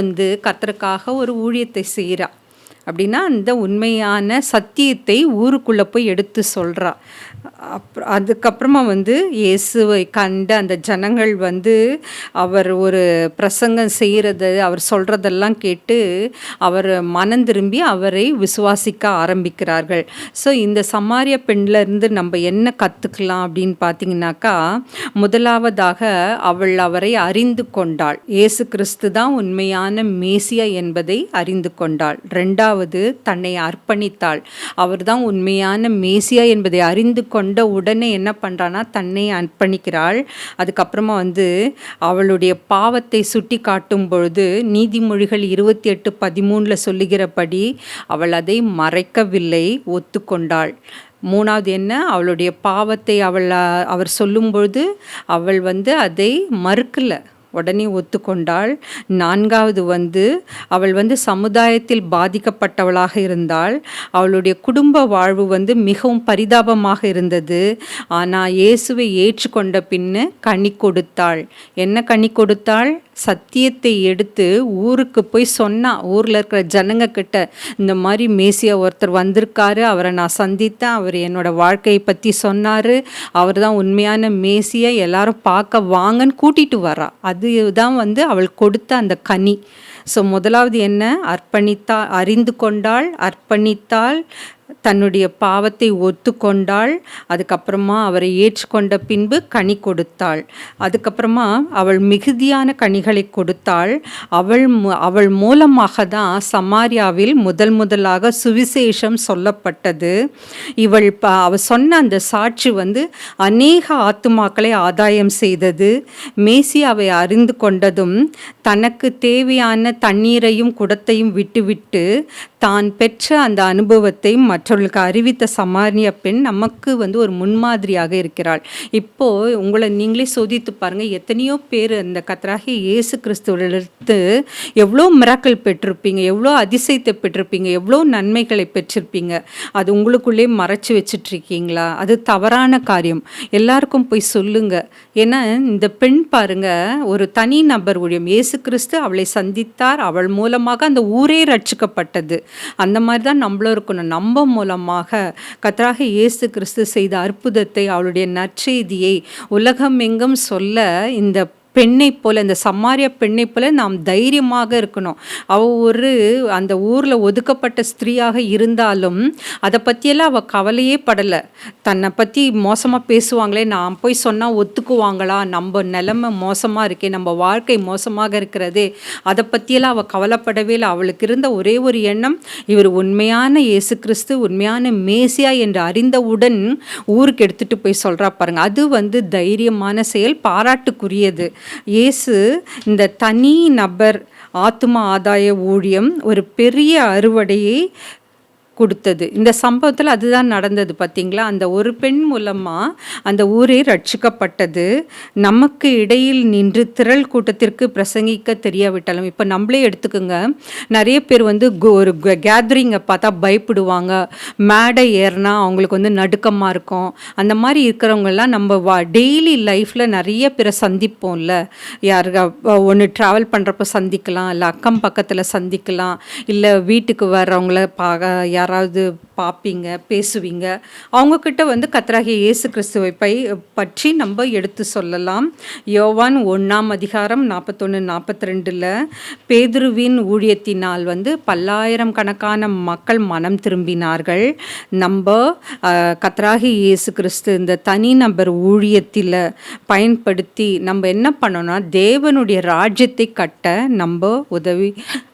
கர்த்தருக்காக ஒரு ஊழியத்தை செய்கிறா. அப்படின்னா அந்த உண்மையான சத்தியத்தை ஊருக்குள்ளே போய் எடுத்து சொல்கிறா. அதுக்கப்புறமா இயேசுவை கண்ட அந்த ஜனங்கள் அவர் ஒரு பிரசங்கம் செய்கிறது, அவர் சொல்கிறதெல்லாம் கேட்டு அவர் மனம் திரும்பி அவரை விசுவாசிக்க ஆரம்பிக்கிறார்கள். ஸோ இந்த சமாரிய பெண்ணிலேருந்து நம்ம என்ன கற்றுக்கலாம் அப்படின்னு பார்த்தீங்கன்னாக்கா, முதலாவதாக அவள் அவரை அறிந்து கொண்டாள். இயேசு கிறிஸ்து தான் உண்மையான மேசியா என்பதை அறிந்து கொண்டாள். ரெண்டாவது, தன்னை அர்ப்பணித்தாள். அவர் தான் உண்மையான மேசியா என்பதை அறிந்து கொண்ட உடனே என்ன பண்ணுறான்னா தன்னை அர்ப்பணிக்கிறாள். அதுக்கப்புறமா அவளுடைய பாவத்தை சுட்டி காட்டும் பொழுது நீதிமொழிகள் 28:13 சொல்லுகிறபடி அவள் அதை மறைக்கவில்லை, ஒத்துக்கொண்டாள். மூணாவது என்ன, அவளுடைய பாவத்தை அவர் சொல்லும் பொழுது அவள் அதை மறுக்கலை, உடனே ஒத்துக்கொண்டாள். நான்காவது அவள் சமுதாயத்தில் பாதிக்கப்பட்டவளாக இருந்தாள். அவளுடைய குடும்ப வாழ்வு மிகவும் பரிதாபமாக இருந்தது. ஆனால் இயேசுவை ஏற்றுக்கொண்ட பின்னு கனி கொடுத்தாள். என்ன கனி கொடுத்தாள்? சத்தியத்தை எடுத்து ஊருக்கு போய் சொன்னா. ஊரில் இருக்கிற ஜனங்க கிட்ட இந்த மாதிரி மேசியா ஒருத்தர் வந்திருக்காரு, அவரை நான் சந்தித்தேன், அவர் என்னோட வாழ்க்கையை பற்றி சொன்னார், அவர் தான் உண்மையான மேசியா, எல்லாரும் பார்க்க வாங்கன்னு கூட்டிகிட்டு வரா. அதுதான் அவள் கொடுத்த அந்த கனி. ஸோ முதலாவது என்ன? அறிந்து கொண்டாள், அர்ப்பணித்தாள், தன்னுடைய பாவத்தை ஒத்துக்கொண்டாள், அதுக்கப்புறமா அவரை ஏற்றுக்கொண்ட பின்பு கனி கொடுத்தாள், அதுக்கப்புறமா அவள் மிகுதியான கனிகளை கொடுத்தாள். அவள் மூலமாக தான் சமாரியாவில் முதலாக சுவிசேஷம் சொல்லப்பட்டது. அவள் சொன்ன அந்த சாட்சி அநேக ஆத்துமாக்களை ஆதாயம் செய்தது. மேசியாவை அறிந்து கொண்டதும் தனக்கு தேவையான தண்ணீரையும் குடத்தையும் விட்டுவிட்டு தான் பெற்ற அந்த அனுபவத்தை மற்றவர்களுக்கு அறிவித்த சமாரிய பெண் நமக்கு ஒரு முன்மாதிரியாக இருக்கிறாள். இப்போ உங்களை நீங்களே சோதித்து பாருங்க, எத்தனையோ பேர் அந்த கர்த்தராகிய இயேசு கிறிஸ்துவிலிருந்து எவ்வளோ மிராக்கள் பெற்றிருப்பீங்க, எவ்வளோ அதிசயத்தை பெற்றிருப்பீங்க, எவ்வளோ நன்மைகளை பெற்றிருப்பீங்க. அது உங்களுக்குள்ளே மறைச்சு வச்சுட்டு இருக்கீங்களா? அது தவறான காரியம். எல்லாருக்கும் போய் சொல்லுங்க. ஏன்னா இந்த பெண் பாருங்க, ஒரு தனி நபர் ஊழியம். இயேசு கிறிஸ்து அவளை சந்தித்தார், அவள் மூலமாக அந்த ஊரே ரட்சிக்கப்பட்டது. அந்த மாதிரி தான் நம்மளும் இருக்கணும். நம்ம மூலமாக கர்த்தராகிய இயேசு கிறிஸ்து செய்த அற்புதத்தை, அவளுடைய நற்செய்தியை உலகம் எங்கும் சொல்ல இந்த பெண்ணை போல, இந்த சமாரிய பெண்ணை போல நாம் தைரியமாக இருக்கணும். அவள் அந்த ஊரில் ஒதுக்கப்பட்ட ஸ்திரீயாக இருந்தாலும் அதை பற்றியெல்லாம் அவள் கவலையே படலை. தன்னை பற்றி மோசமாக பேசுவாங்களே, நான் போய் சொன்னால் ஒத்துக்குவாங்களா, நம்ம நிலைமை மோசமாக இருக்கே, நம்ம வாழ்க்கை மோசமாக இருக்கிறதே, அதை பற்றியெல்லாம் அவள் கவலைப்படவே இல்லை. அவளுக்கு இருந்த ஒரே ஒரு எண்ணம், இவர் உண்மையான இயேசு கிறிஸ்து, உண்மையான மேசியா என்று அறிந்தவுடன் ஊருக்கு எடுத்துகிட்டு போய் சொல்கிறா பாருங்க. அது தைரியமான செயல், பாராட்டுக்குரியது. இயேசு இந்த தனி நபர் ஆத்தும ஆதாய ஊழியம் ஒரு பெரிய அறுவடையை கொடுத்தது. இந்த சம்பவத்தில் அதுதான் நடந்தது பார்த்தீங்களா? அந்த ஒரு பெண் மூலமாக அந்த ஊரே ரட்சிக்கப்பட்டது. நமக்கு இடையில் நின்று திரள் கூட்டத்திற்கு பிரசங்கிக்க தெரியாவிட்டாலும், இப்போ நம்மளே எடுத்துக்கோங்க, நிறைய பேர் ஒரு கேதரிங்கை பார்த்தா பயப்படுவாங்க, மேடை ஏறினா அவங்களுக்கு நடுக்கமாக இருக்கும். அந்த மாதிரி இருக்கிறவங்கெல்லாம் நம்ம டெய்லி லைஃப்பில் நிறைய பேரை சந்திப்போம்ல. ஒன்று ட்ராவல் பண்ணுறப்ப சந்திக்கலாம், இல்லை அக்கம் பக்கத்தில் சந்திக்கலாம், இல்லை வீட்டுக்கு வர்றவங்கள யாராவது பார்ப்பீங்க, பேசுவீங்க. அவங்கக்கிட்ட கர்த்தராகிய இயேசு கிறிஸ்துவை பற்றி நம்ம எடுத்து சொல்லலாம். யோவான் 1:41-42 பேதுருவின் ஊழியத்தினால் பல்லாயிரம் கணக்கான மக்கள் மனம் திரும்பினார்கள். நம்ம கர்த்தராகிய இயேசு கிறிஸ்து இந்த தனிநபர் ஊழியத்தில் பயன்படுத்தி நம்ம என்ன பண்ணோம்னா, தேவனுடைய ராஜ்யத்தை கட்ட நம்ம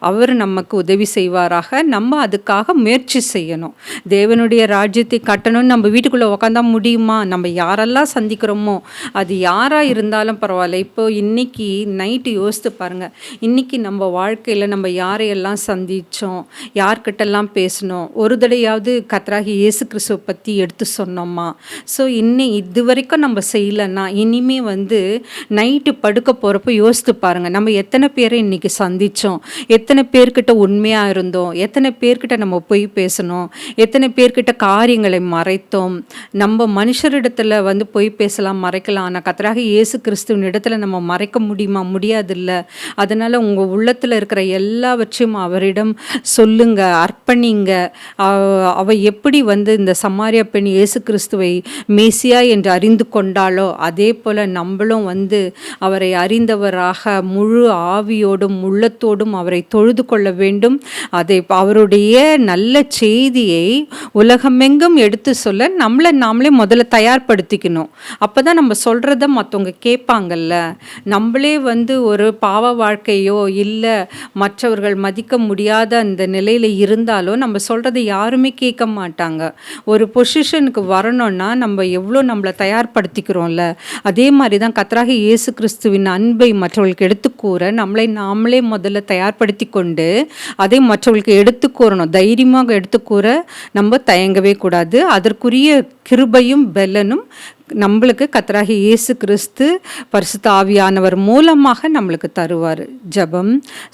அவர் நமக்கு உதவி செய்வாராக. நம்ம அதுக்காக முயற்சி செய்யணும். தேவனுடைய ராஜ்யத்தை கட்டணும்னு நம்ம வீட்டுக்குள்ளே உட்காந்தா முடியுமா? நம்ம யாரெல்லாம் சந்திக்கிறோமோ, அது யாராக இருந்தாலும் பரவாயில்ல. இப்போ இன்னைக்கு நைட்டு யோசித்து பாருங்கள், இன்னைக்கு நம்ம வாழ்க்கையில் நம்ம யாரையெல்லாம் சந்தித்தோம், யார்கிட்டெல்லாம் பேசணும், ஒரு தடையாவது கர்த்தராகிய இயேசு கிறிஸ்துவை பற்றி எடுத்து சொன்னோமா? ஸோ இது வரைக்கும் நம்ம செய்யலைன்னா, இனிமே நைட்டு படுக்க போகிறப்ப யோசித்து பாருங்கள், நம்ம எத்தனை பேரை இன்னைக்கு சந்தித்தோம், எத்தனை பேர்கிட்ட உண்மையாக இருந்தோம், எத்தனை பேர்கிட்ட நம்ம போய் பேசணும், எத்தனை பேர்கிட்ட காரியங்களை மறைத்தோம். நம்ம மனுஷரிடத்துல போய் பேசலாம், மறைக்கலாம். ஆனால் கர்த்தராகிய இயேசு கிறிஸ்துவின் இடத்துல நம்ம மறைக்க முடியுமா? முடியாதுல்ல. அதனால் உங்கள் உள்ளத்தில் இருக்கிற எல்லாவற்றையும் அவரிடம் சொல்லுங்க, அர்ப்பணிங்க. அவ எப்படி இந்த சமாரிய பெண் இயேசு கிறிஸ்துவை மேசியா என்று அறிந்து கொண்டாலோ, அதே போல் நம்மளும் அவரை அறிந்தவராக முழு ஆவியோடும் உள்ளத்தோடும் அவரை தொழுது கொள்ள வேண்டும். அதை அவருடைய நல்ல செய்தியை உலகமெங்கும் எடுத்து சொல்ல நாமளே முதல்ல தயார்படுத்திக்கணும். அப்போ தான் நம்ம சொல்கிறத மற்றவங்க கேட்பாங்கல்ல. நம்மளே ஒரு பாவ வாழ்க்கையோ இல்லை மற்றவர்கள் மதிக்க முடியாத அந்த நிலையில் இருந்தாலோ நம்ம சொல்கிறத யாருமே கேட்க மாட்டாங்க. ஒரு பொசிஷனுக்கு வரணும்னா நம்ம எவ்வளோ நம்மளை தயார்படுத்திக்கிறோம்ல, அதே மாதிரி தான் கர்த்தராகிய இயேசு கிறிஸ்துவின் அன்பை மற்றவர்களுக்கு எடுத்துக்கூற நாமளே முதல்ல தயார்படுத்தி கொண்டு அதை மற்றவர்களுக்கு எடுத்துக்கூறணும். தைரியமாக எடுத்துக்கூற நம்ம தயங்கவே கூடாது. அதற்குரிய கிருபையும் பெலனும் நம்மளுக்கு கர்த்தராகிய இயேசு கிறிஸ்து பரிசுத்த ஆவியானவர் மூலமாக நம்மளுக்கு தருவார். ஜெபம்.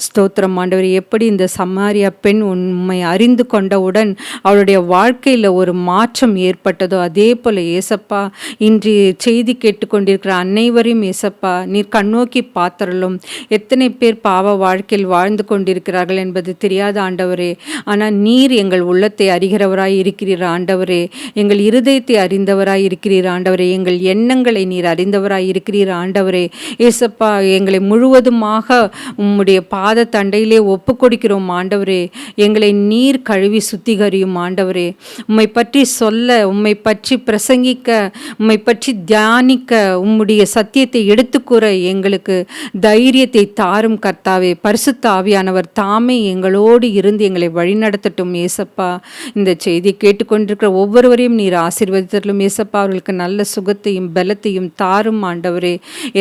ஸ்தோத்திரம் ஆண்டவரே, எப்படி இந்த சமாரியா பெண் உண்மை அறிந்து கொண்டவுடன் அவளுடைய வாழ்க்கையில் ஒரு மாற்றம் ஏற்பட்டதோ, அதே போல் ஏசப்பா இன்று செய்தி கேட்டுக்கொண்டிருக்கிற அனைவரையும் ஏசப்பா நீர் கண்ணோக்கி பார்த்தரலும். எத்தனை பேர் பாவ வாழ்க்கையில் வாழ்ந்து கொண்டிருக்கிறார்கள் என்பது தெரியாத ஆண்டவரே, ஆனால் நீர் எங்கள் உள்ளத்தை அறிகிறவராய் இருக்கிறீர் ஆண்டவரே, எங்கள் இருதயத்தை அறிந்தவராய் இருக்கிறீர் ஆண்டவரே. ஆண்டவரே. எங்கள் எண்ணங்களை நீர் அறிந்தவராய் இருக்கிறீர் ஆண்டவரே. ஏசப்பா, எங்களை முழுவதுமாக உம்முடைய பாத தண்டையிலே ஒப்பு கொடுக்கிறோம் ஆண்டவரே. எங்களை நீர் கழுவி சுத்திகரியும் ஆண்டவரே. உம்மை பற்றி சொல்ல, உம்மை பற்றி பிரசங்கிக்க, உம்மை பற்றி தியானிக்க, உம்முடைய சத்தியத்தை எடுத்துக்கூற எங்களுக்கு தைரியத்தை தாரும் கர்த்தாவே. பரிசுத்த ஆவியானவர் தாமே எங்களோடு இருந்து எங்களை வழிநடத்தட்டும் ஏசப்பா. இந்த செய்தியை கேட்டுக்கொண்டிருக்கிற ஒவ்வொருவரையும் நீர் ஆசீர்வதித்தலும் ஏசப்பா. அவர்களுக்கு நல்ல சுகத்தையும் பலத்தையும் தாரும் ஆண்டவரே.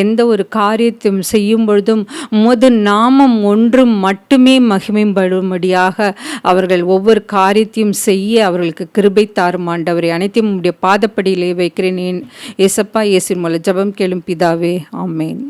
எந்த ஒரு காரியத்தையும் செய்யும் பொழுதும் உமது நாமம் ஒன்று மட்டுமே மகிமைப்படும்படியாக அவர்கள் ஒவ்வொரு காரியத்தையும் செய்ய அவர்களுக்கு கிருபை தாரும் ஆண்டவரே. அனைத்தையும் உம்முடைய பாதப்படியிலே வைக்கிறேன் ஏசப்பா. இயேசுவின் மூலம் ஜெபம் கேளும் பிதாவே, ஆமென்.